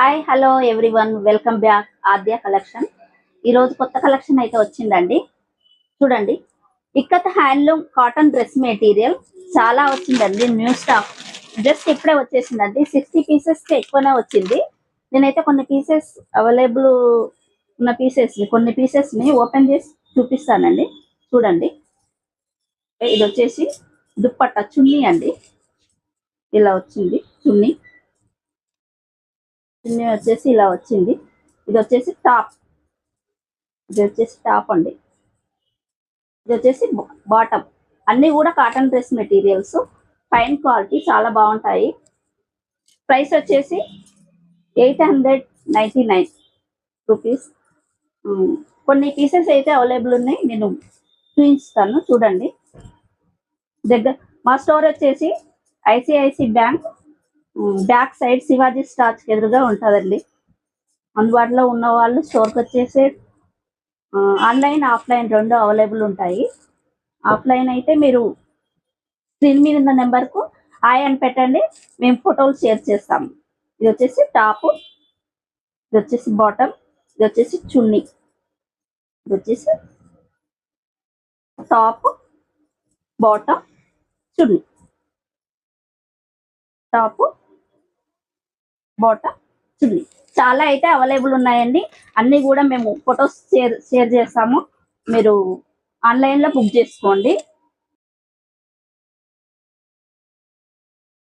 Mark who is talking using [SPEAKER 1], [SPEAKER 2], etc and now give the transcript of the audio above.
[SPEAKER 1] Hi hello everyone, welcome back Aadya collection. ఈరోజు కొత్త collection అయితే వచ్చిందండి. చూడండి, ikat handloom cotton dress material చాలా వచ్చిందండి. న్యూ స్టాక్ జస్ట్ ఇప్పుడే వచ్చేసిందండి. 60 పీసెస్కి ఎక్కువనే వచ్చింది. నేనైతే కొన్ని పీసెస్ అవైలబుల్ ఉన్న కొన్ని పీసెస్ని ఓపెన్ చేసి చూపిస్తానండి. చూడండి, ఇది వచ్చేసి దుప్పట్టా చున్నీ అండి. ఇలా వచ్చింది చున్నీ వచ్చేసి ఇలా వచ్చింది. ఇది వచ్చేసి టాప్, అండి. ఇది వచ్చేసి బాటమ్. అన్ని కూడా cotton dress materials, fine quality, చాలా బాగుంటాయి. ప్రైస్ వచ్చేసి 899 రూపీస్. కొన్ని పీసెస్ అయితే అవైలబుల్ ఉన్నాయి, నేను చూపిస్తాను. చూడండి, మా స్టోర్ వచ్చేసి ICICI bank back side Shivaji starch ఎదురుగా ఉంటుందండి. అందుబాటులో ఉన్న వాళ్ళు స్టోర్కి వచ్చేసి ఆన్లైన్ ఆఫ్లైన్ రెండు అవైలబుల్ ఉంటాయి. ఆఫ్లైన్ అయితే మీరు స్క్రీన్ మీద ఉన్న నెంబర్కు హాయ్ అని పెట్టండి, మేము ఫోటోలు షేర్ చేస్తాము. ఇది వచ్చేసి టాప్, ఇది వచ్చేసి బాటమ్, ఇది వచ్చేసి చున్నీ. ఇది వచ్చేసి టాప్, బాటమ్, చున్నీ. టాప్, బాటమ్, చున్నీ చాలా అయితే అవైలబుల్ ఉన్నాయండి. అన్నీ కూడా మేము ఫొటోస్ షేర్ చేస్తాము. మీరు ఆన్లైన్లో బుక్ చేసుకోండి.